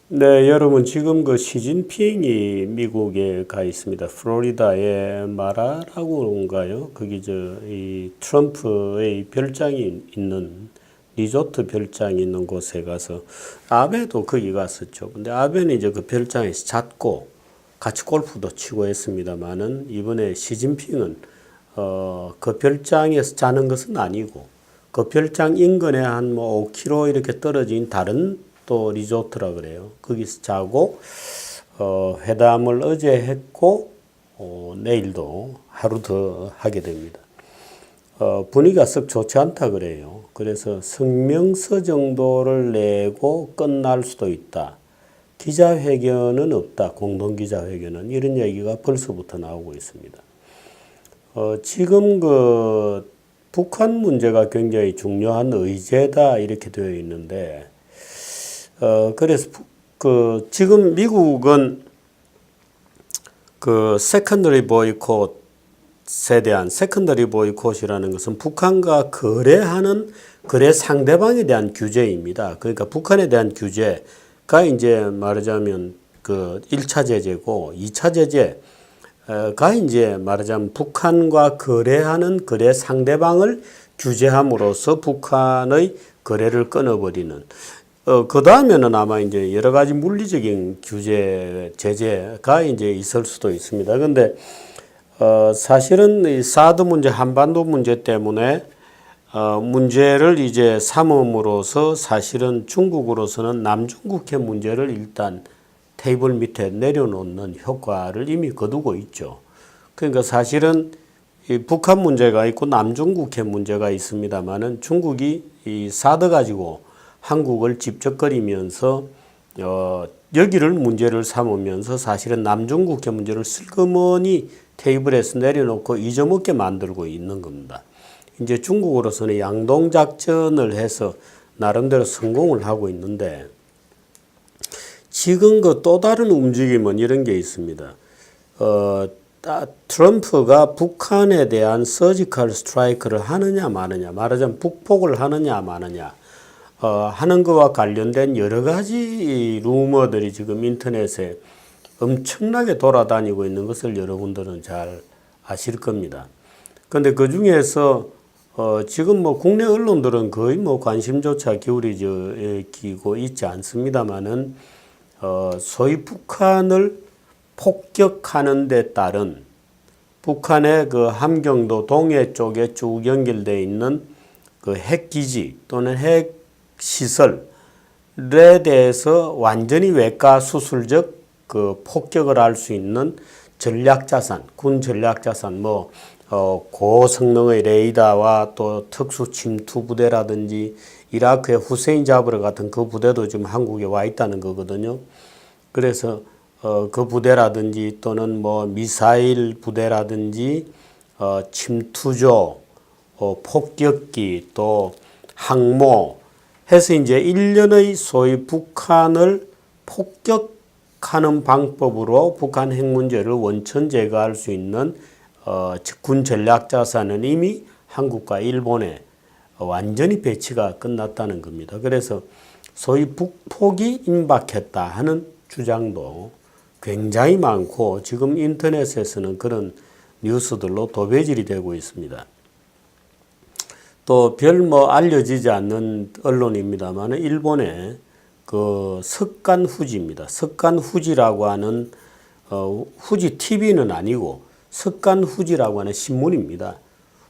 네, 여러분 지금 그 시진핑이 미국에 가 있습니다. 플로리다의 마라라고인가요? 거기 이 트럼프의 별장이 있는 리조트 별장이 있는 곳에 가서 아베도 거기 갔었죠. 근데 아베는 이제 그 별장에서 잤고 같이 골프도 치고 했습니다만은 이번에 시진핑은 그 별장에서 자는 것은 아니고 그 별장 인근에 한 뭐 5km 이렇게 떨어진 다른 또 리조트라 그래요. 거기서 자고 회담을 어제 했고 내일도 하루 더 하게 됩니다. 분위기가 썩 좋지 않다 그래요. 그래서 성명서 정도를 내고 끝날 수도 있다. 기자회견은 없다. 공동기자회견은 이런 얘기가 벌써부터 나오고 있습니다. 지금 그 북한 문제가 굉장히 중요한 의제다 이렇게 되어 있는데 그래서 지금 미국은 그 세컨더리 보이콧에 대한 세컨더리 보이콧이라는 것은 북한과 거래하는 거래 상대방에 대한 규제입니다. 그러니까 북한에 대한 규제가 이제 말하자면 그 1차 제재고 2차 제재가 이제 말하자면 북한과 거래하는 거래 상대방을 규제함으로써 북한의 거래를 끊어버리는 그 다음에는 아마 이제 여러 가지 물리적인 규제, 제재가 이제 있을 수도 있습니다. 근데, 사실은 이 사드 문제, 한반도 문제 때문에, 문제를 이제 삼음으로써 사실은 중국으로서는 남중국해 문제를 일단 테이블 밑에 내려놓는 효과를 이미 거두고 있죠. 그러니까 사실은 이 북한 문제가 있고 남중국해 문제가 있습니다만은 중국이 이 사드 가지고 한국을 집적거리면서 여기를 문제를 삼으면서 사실은 남중국해 문제를 슬그머니 테이블에서 내려놓고 잊어먹게 만들고 있는 겁니다. 이제 중국으로서는 양동작전을 해서 나름대로 성공을 하고 있는데 지금 그 또 다른 움직임은 이런 게 있습니다. 트럼프가 북한에 대한 서지컬 스트라이크를 하느냐 마느냐, 말하자면 북폭을 하느냐 마느냐 하는 것과 관련된 여러 가지 루머들이 지금 인터넷에 엄청나게 돌아다니고 있는 것을 여러분들은 잘 아실 겁니다. 그런데 그 중에서 지금 뭐 국내 언론들은 거의 뭐 관심조차 기울이고 있지 않습니다만은 소위 북한을 폭격하는 데 따른 북한의 그 함경도 동해 쪽에 쭉 연결되어 있는 그 핵기지 또는 핵 시설에 대해서 완전히 외과 수술적 그 폭격을 할 수 있는 전략자산, 군 전략자산, 고성능의 레이더와 또 특수 침투 부대라든지 이라크의 후세인 자브르 같은 그 부대도 지금 한국에 와 있다는 거거든요. 그래서 그 부대라든지 또는 뭐 미사일 부대라든지 침투조, 폭격기 또 항모 해서 이제 일련의 소위 북한을 폭격하는 방법으로 북한 핵 문제를 원천 제거할 수 있는 군 전략 자산은 이미 한국과 일본에 완전히 배치가 끝났다는 겁니다. 그래서 소위 북폭이 임박했다 하는 주장도 굉장히 많고 지금 인터넷에서는 그런 뉴스들로 도배질이 되고 있습니다. 또 별 알려지지 않는 언론입니다만 일본의 그 석간후지입니다. 석간후지라고 하는 후지 TV는 아니고 석간후지라고 하는 신문입니다.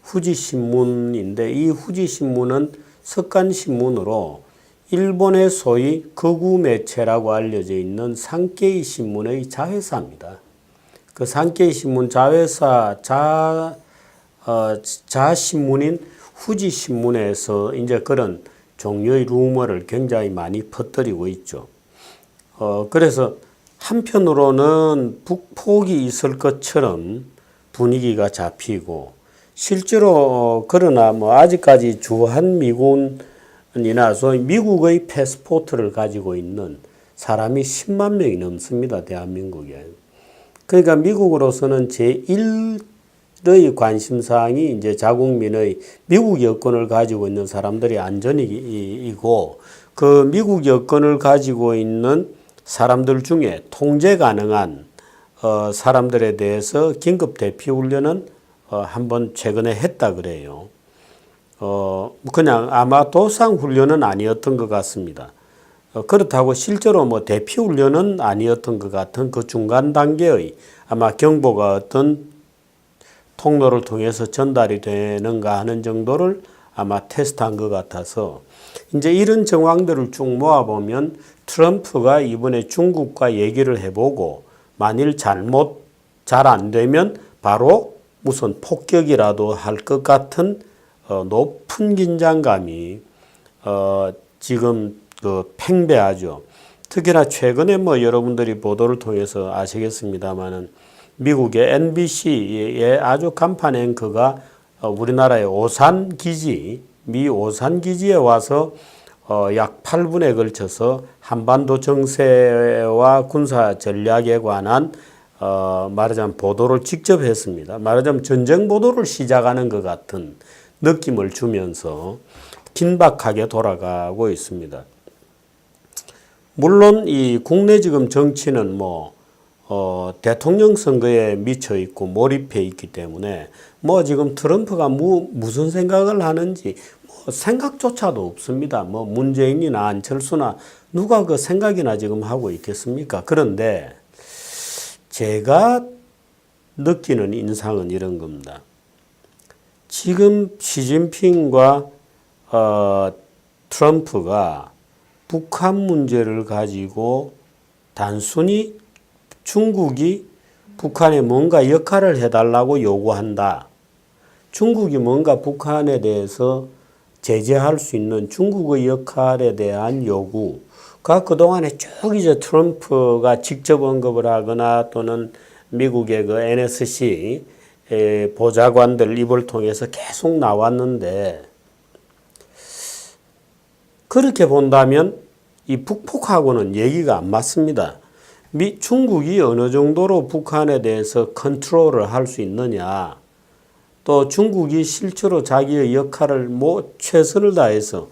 후지 신문인데 이 후지 신문은 석간 신문으로 일본의 소위 극우 매체라고 알려져 있는 산케이 신문의 자회사입니다. 그 산케이 신문 자회사 자신문인 후지 신문에서 이제 그런 종류의 루머를 굉장히 많이 퍼뜨리고 있죠. 그래서 한편으로는 북폭이 있을 것처럼 분위기가 잡히고 실제로 그러나 아직까지 주한미군이나 소위 미국의 패스포트를 가지고 있는 사람이 10만 명이 넘습니다. 대한민국에. 그러니까 미국으로서는 제1의 관심사항이 이제 자국민의 미국 여권을 가지고 있는 사람들의 안전이고 그 미국 여권을 가지고 있는 사람들 중에 통제 가능한 사람들에 대해서 긴급 대피 훈련은 한번 최근에 했다 그래요. 그냥 아마 도상 훈련은 아니었던 것 같습니다. 그렇다고 실제로 뭐 대피 훈련은 아니었던 것 같은 그 중간 단계의 아마 경보가 어떤 통로를 통해서 전달이 되는가 하는 정도를 아마 테스트한 것 같아서 이제 이런 정황들을 쭉 모아보면 트럼프가 이번에 중국과 얘기를 해보고 만일 잘 안 되면 바로 무슨 폭격이라도 할 것 같은 높은 긴장감이 지금 팽배하죠. 특히나 최근에 뭐 여러분들이 보도를 통해서 아시겠습니다만은 미국의 NBC의 아주 간판 앵커가 우리나라의 미 오산 기지에 와서 약 8분에 걸쳐서 한반도 정세와 군사 전략에 관한 말하자면 보도를 직접 했습니다. 말하자면 전쟁 보도를 시작하는 것 같은 느낌을 주면서 긴박하게 돌아가고 있습니다. 물론 이 국내 지금 정치는 대통령 선거에 미쳐 있고 몰입해 있기 때문에 지금 트럼프가 무슨 생각을 하는지 생각조차도 없습니다. 문재인이나 안철수나 누가 그 생각이나 지금 하고 있겠습니까? 그런데 제가 느끼는 인상은 이런 겁니다. 지금 시진핑과 트럼프가 북한 문제를 가지고 단순히 중국이 북한에 뭔가 역할을 해달라고 요구한다. 중국이 뭔가 북한에 대해서 제재할 수 있는 중국의 역할에 대한 요구가 그동안에 쭉 이제 트럼프가 직접 언급을 하거나 또는 미국의 그 NSC 보좌관들 입을 통해서 계속 나왔는데 그렇게 본다면 이 북폭하고는 얘기가 안 맞습니다. 중국이 어느 정도로 북한에 대해서 컨트롤을 할 수 있느냐, 또 중국이 실제로 자기의 역할을 최선을 다해서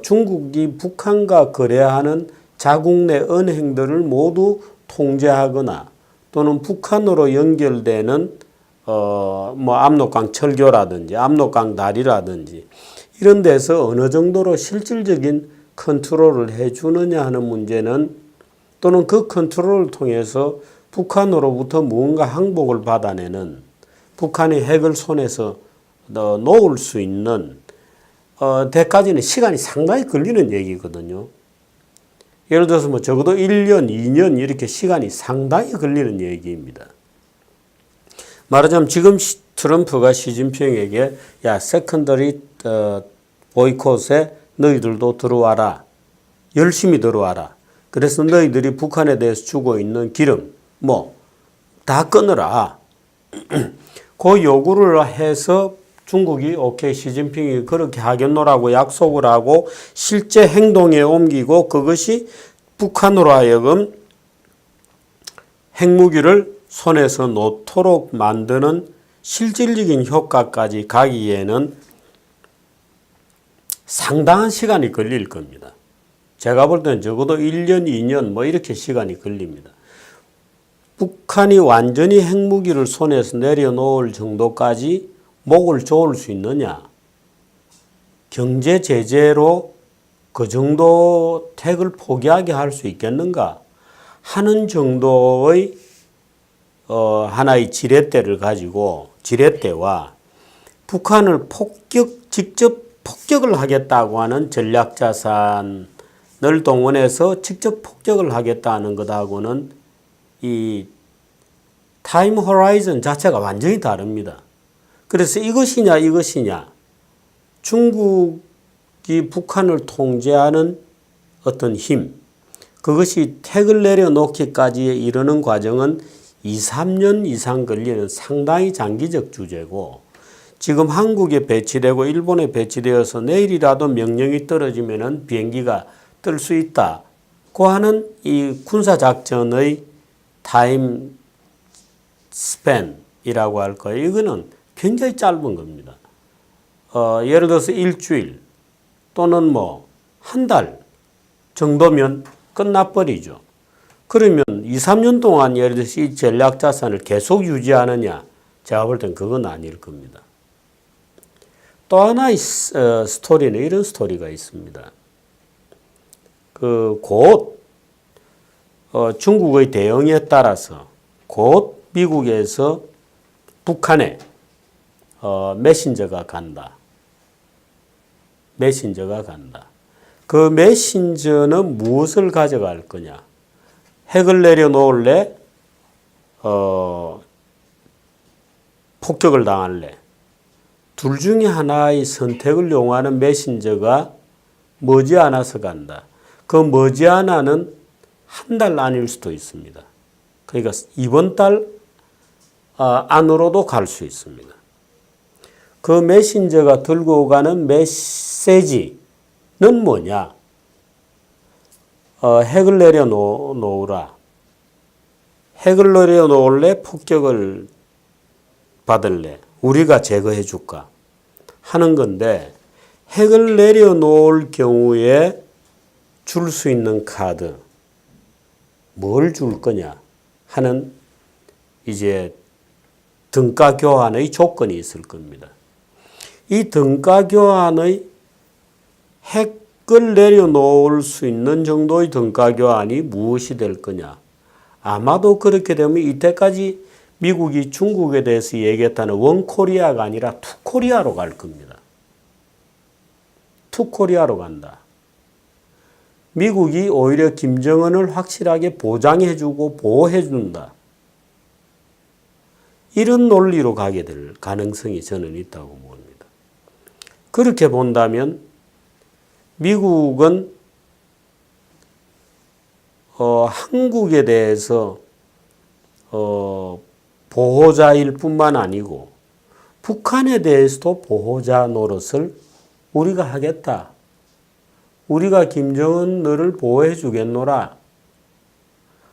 중국이 북한과 거래하는 자국 내 은행들을 모두 통제하거나 또는 북한으로 연결되는 압록강 철교라든지 압록강 다리라든지 이런 데서 어느 정도로 실질적인 컨트롤을 해주느냐 하는 문제는 또는 그 컨트롤을 통해서 북한으로부터 무언가 항복을 받아내는 북한의 핵을 손에서 놓을 수 있는 데까지는 시간이 상당히 걸리는 얘기거든요. 예를 들어서 적어도 1년, 2년 이렇게 시간이 상당히 걸리는 얘기입니다. 말하자면 지금 트럼프가 시진핑에게 세컨더리 보이콧에 너희들도 들어와라. 열심히 들어와라. 그래서 너희들이 북한에 대해서 주고 있는 기름 다 끊어라. 그 요구를 해서 중국이 오케이 시진핑이 그렇게 하겠노라고 약속을 하고 실제 행동에 옮기고 그것이 북한으로 하여금 핵무기를 손에서 놓도록 만드는 실질적인 효과까지 가기에는 상당한 시간이 걸릴 겁니다. 제가 볼 때는 적어도 1년, 2년 이렇게 시간이 걸립니다. 북한이 완전히 핵무기를 손에서 내려놓을 정도까지 목을 조을 수 있느냐? 경제 제재로 그 정도 핵을 포기하게 할 수 있겠는가? 하는 정도의 하나의 지렛대를 가지고 지렛대와 북한을 직접 폭격을 하겠다고 하는 전략자산을 동원해서 직접 폭격을 하겠다는 것하고는 이 타임 호라이즌 자체가 완전히 다릅니다. 그래서 이것이냐 중국이 북한을 통제하는 어떤 힘, 그것이 핵을 내려놓기까지 이르는 과정은 2, 3년 이상 걸리는 상당히 장기적 주제고 지금 한국에 배치되고 일본에 배치되어서 내일이라도 명령이 떨어지면 비행기가 뜰 수 있다고 하는 이 군사작전의 타임 스팬이라고 할 거예요. 이거는 굉장히 짧은 겁니다. 예를 들어서 일주일 또는 한 달 정도면 끝나버리죠. 그러면 2, 3년 동안 예를 들어서 이 전략 자산을 계속 유지하느냐? 제가 볼 땐 그건 아닐 겁니다. 또 하나의 스토리는 이런 스토리가 있습니다. 곧 중국의 대응에 따라서 곧 미국에서 북한에 메신저가 간다. 메신저가 간다. 그 메신저는 무엇을 가져갈 거냐? 핵을 내려놓을래? 폭격을 당할래? 둘 중에 하나의 선택을 요구하는 메신저가 머지않아서 간다. 그 머지않아는 한 달 안일 수도 있습니다. 그러니까 이번 달 안으로도 갈 수 있습니다. 그 메신저가 들고 가는 메시지는 뭐냐? 핵을 내려놓으라. 핵을 내려놓을래? 폭격을 받을래? 우리가 제거해 줄까? 하는 건데, 핵을 내려놓을 경우에 줄 수 있는 카드, 뭘 줄 거냐 하는 이제 등가 교환의 조건이 있을 겁니다. 이 등가 교환의 핵을 내려놓을 수 있는 정도의 등가 교환이 무엇이 될 거냐? 아마도 그렇게 되면 이때까지 미국이 중국에 대해서 얘기했다는 원코리아가 아니라 투코리아로 갈 겁니다. 투코리아로 간다. 미국이 오히려 김정은을 확실하게 보장해주고 보호해준다. 이런 논리로 가게 될 가능성이 저는 있다고 봅니다. 그렇게 본다면 미국은 한국에 대해서 보호자일 뿐만 아니고 북한에 대해서도 보호자 노릇을 우리가 하겠다. 우리가 김정은 너를 보호해 주겠노라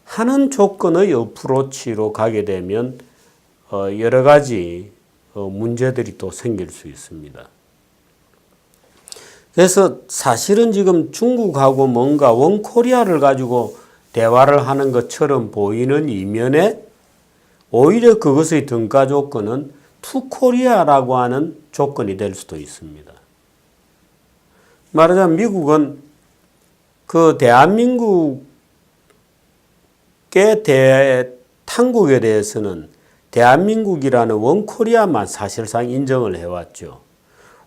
하는 조건의 어프로치로 가게 되면 여러 가지 문제들이 또 생길 수 있습니다. 그래서 사실은 지금 중국하고 뭔가 원코리아를 가지고 대화를 하는 것처럼 보이는 이면에 오히려 그것의 등가 조건은 투코리아라고 하는 조건이 될 수도 있습니다. 말하자면 미국은 그 대한민국의 탕국에 대해서는 대한민국이라는 원코리아만 사실상 인정을 해왔죠.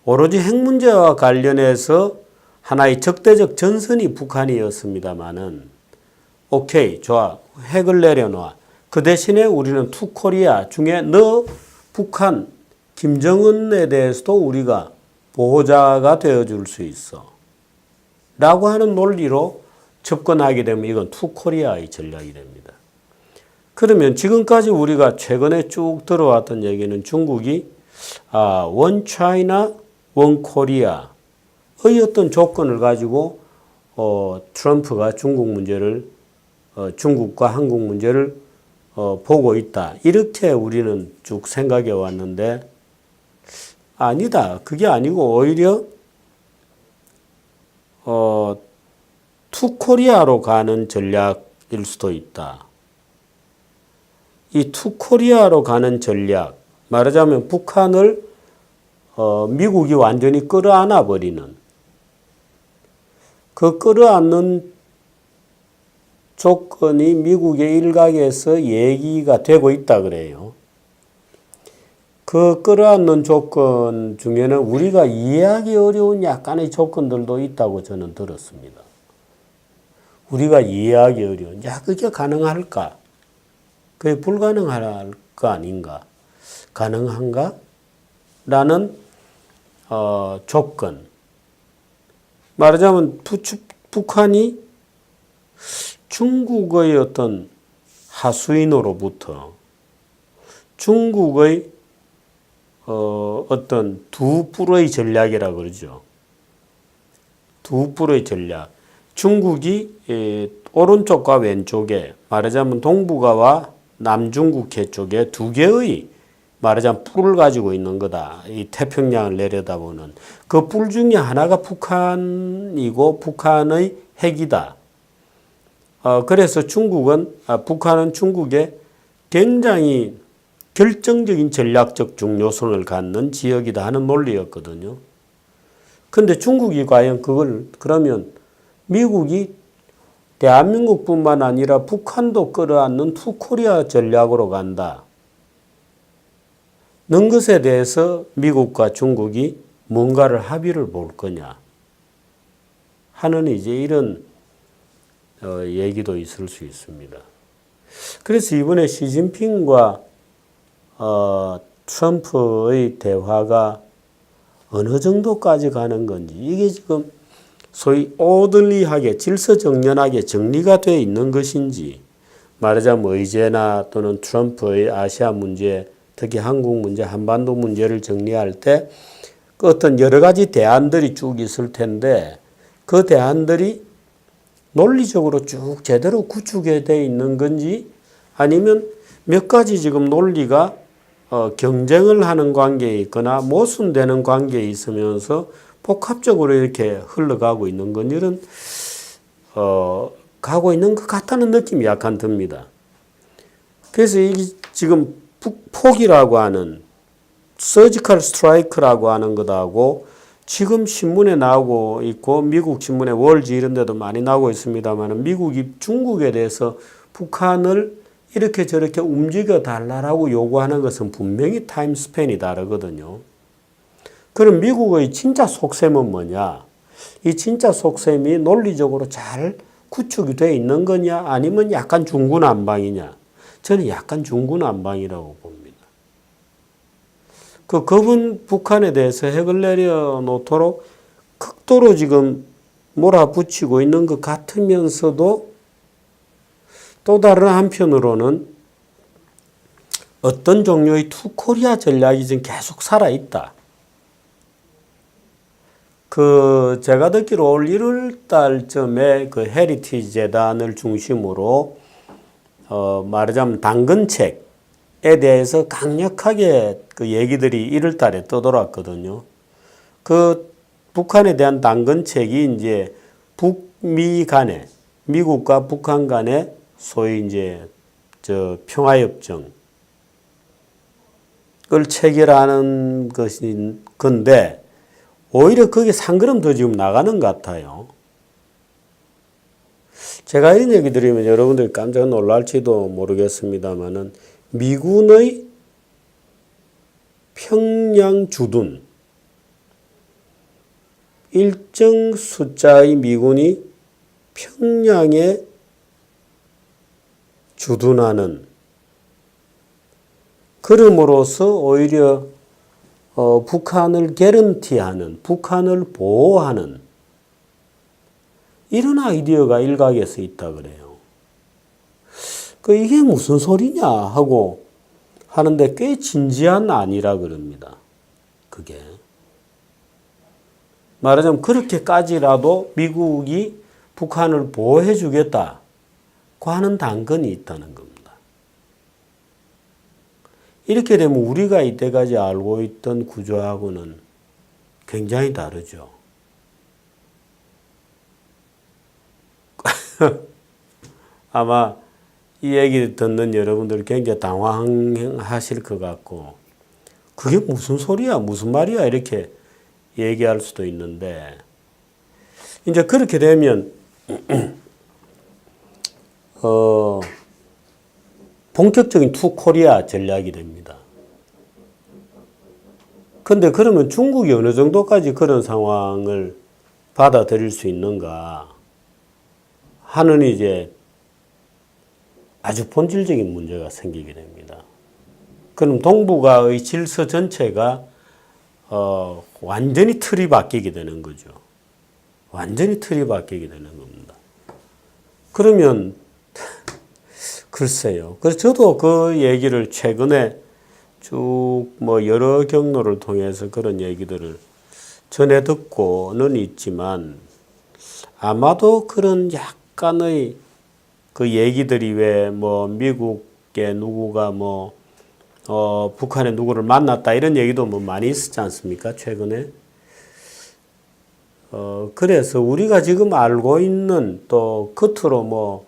오로지 핵 문제와 관련해서 하나의 적대적 전선이 북한이었습니다마는 오케이, 좋아, 핵을 내려놔. 그 대신에 우리는 투코리아 중에 너 북한 김정은에 대해서도 우리가 보호자가 되어줄 수 있어 라고 하는 논리로 접근하게 되면 이건 투코리아의 전략이 됩니다. 그러면 지금까지 우리가 최근에 쭉 들어왔던 얘기는 중국이 원 차이나 원 코리아의 어떤 조건을 가지고 트럼프가 중국 문제를 중국과 한국 문제를 보고 있다. 이렇게 우리는 쭉 생각해 왔는데 아니다. 그게 아니고 오히려 투코리아로 가는 전략일 수도 있다. 이 투코리아로 가는 전략, 말하자면 북한을 미국이 완전히 끌어안아 버리는 그 끌어안는 조건이 미국의 일각에서 얘기가 되고 있다 그래요. 그 끌어안는 조건 중에는 우리가 이해하기 어려운 약간의 조건들도 있다고 저는 들었습니다. 우리가 이해하기 어려운, 그게 가능할까? 그게 불가능할 거 아닌가? 가능한가? 라는 조건. 말하자면 북한이 중국의 어떤 하수인으로부터 중국의 어떤 두 뿔의 전략이라 그러죠. 두 뿔의 전략. 중국이 오른쪽과 왼쪽에 말하자면 동북아와 남중국해 쪽에 두 개의 말하자면 뿔을 가지고 있는 거다. 이 태평양을 내려다보는 그 뿔 중에 하나가 북한이고 북한의 핵이다. 그래서 북한은 중국에 굉장히 결정적인 전략적 중요성을 갖는 지역이다 하는 논리였거든요. 근데 중국이 과연 그러면 미국이 대한민국뿐만 아니라 북한도 끌어안는 투코리아 전략으로 간다. 는 것에 대해서 미국과 중국이 뭔가를 합의를 볼 거냐 하는 이제 이런 얘기도 있을 수 있습니다. 그래서 이번에 시진핑과 트럼프의 대화가 어느 정도까지 가는 건지 이게 지금 소위 오들리하게 질서정연하게 정리가 되어 있는 것인지 말하자면 의제나 또는 트럼프의 아시아 문제 특히 한국 문제 한반도 문제를 정리할 때 그 어떤 여러 가지 대안들이 쭉 있을 텐데 그 대안들이 논리적으로 쭉 제대로 구축이 되어 있는 건지 아니면 몇 가지 지금 논리가 경쟁을 하는 관계에 있거나 모순되는 관계에 있으면서 복합적으로 이렇게 흘러가고 있는 건 이런 가고 있는 것 같다는 느낌이 약간 듭니다. 그래서 이게 지금 북폭이라고 하는 서지컬 스트라이크라고 하는 것하고 지금 신문에 나오고 있고 미국 신문에 월지 이런 데도 많이 나오고 있습니다만 미국이 중국에 대해서 북한을 이렇게 저렇게 움직여 달라고 요구하는 것은 분명히 타임 스팬이 다르거든요. 그럼 미국의 진짜 속셈은 뭐냐? 이 진짜 속셈이 논리적으로 잘 구축이 되어 있는 거냐 아니면 약간 중구난방이냐? 저는 약간 중구난방이라고 봅니다. 그분 북한에 대해서 핵을 내려놓도록 극도로 지금 몰아붙이고 있는 것 같으면서도 또 다른 한편으로는 어떤 종류의 투코리아 전략이 지금 계속 살아있다. 제가 듣기로 올 1월 달쯤에 그 헤리티지 재단을 중심으로 말하자면 당근책에 대해서 강력하게 그 얘기들이 1월 달에 떠돌았거든요. 그 북한에 대한 당근책이 이제 북미 간에 미국과 북한 간에 소위 이제 평화협정을 체결하는 것인 건데 오히려 그게 한 걸음 더 지금 나가는 것 같아요. 제가 이런 얘기 드리면 여러분들이 깜짝 놀랄지도 모르겠습니다만은 미군의 평양 주둔 일정 숫자의 미군이 평양에 주둔하는 그럼으로써 오히려 북한을 개런티하는 북한을 보호하는 이런 아이디어가 일각에서 있다 그래요. 이게 무슨 소리냐 하고 하는데 꽤 진지한 아니라 그럽니다. 그게 말하자면 그렇게까지라도 미국이 북한을 보호해 주겠다고 하는 당근이 있다는 겁니다. 이렇게 되면 우리가 이때까지 알고 있던 구조하고는 굉장히 다르죠. 아마 이 얘기 듣는 여러분들 굉장히 당황하실 것 같고 그게 무슨 소리야 무슨 말이야 이렇게 얘기할 수도 있는데 이제 그렇게 되면 본격적인 투코리아 전략이 됩니다. 근데 그러면 중국이 어느 정도까지 그런 상황을 받아들일 수 있는가 하는 이제 아주 본질적인 문제가 생기게 됩니다. 그럼 동북아의 질서 전체가 완전히 틀이 바뀌게 되는 거죠. 완전히 틀이 바뀌게 되는 겁니다. 그러면 글쎄요. 그래서 저도 그 얘기를 최근에 쭉 여러 경로를 통해서 그런 얘기들을 전해 듣고는 있지만 아마도 그런 약간의 그 얘기들이 왜 미국에 누구가 북한에 누구를 만났다 이런 얘기도 많이 있었지 않습니까? 최근에. 그래서 우리가 지금 알고 있는 또 겉으로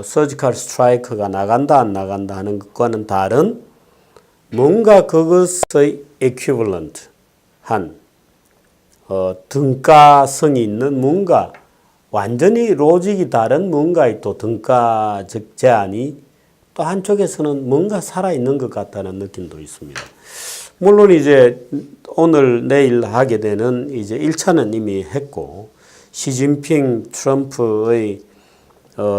서지컬 스트라이크가 나간다 안 나간다 하는 것과는 다른 뭔가 그것의 equivalent 한 등가성이 있는 뭔가 완전히 로직이 다른 뭔가의 또 등가적 제안이 또 한쪽에서는 뭔가 살아있는 것 같다는 느낌도 있습니다. 물론 이제 오늘 내일 하게 되는 이제 1차는 이미 했고 시진핑 트럼프의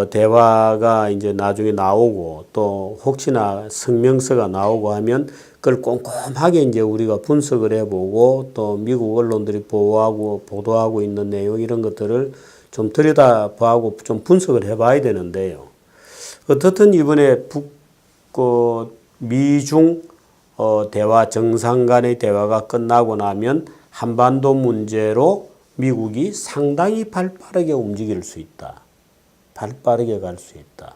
대화가 이제 나중에 나오고 또 혹시나 성명서가 나오고 하면 그걸 꼼꼼하게 이제 우리가 분석을 해보고 또 미국 언론들이 보도하고 있는 내용 이런 것들을 좀 들여다보고 좀 분석을 해봐야 되는데요. 어떻든 이번에 미중 대화 정상 간의 대화가 끝나고 나면 한반도 문제로 미국이 상당히 발빠르게 움직일 수 있다. 발빠르게 갈 수 있다.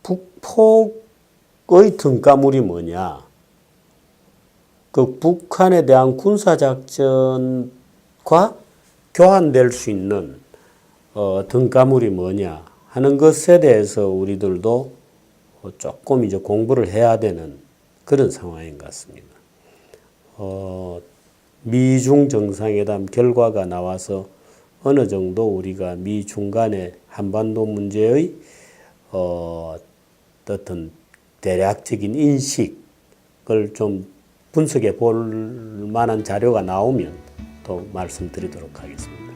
북폭의 등가물이 뭐냐? 그 북한에 대한 군사작전과 교환될 수 있는 등가물이 뭐냐 하는 것에 대해서 우리들도 조금 이제 공부를 해야 되는 그런 상황인 것 같습니다. 미중 정상회담 결과가 나와서 어느 정도 우리가 미중 간의 한반도 문제의 어떤 대략적인 인식을 좀 분석해 볼 만한 자료가 나오면 또 말씀드리도록 하겠습니다.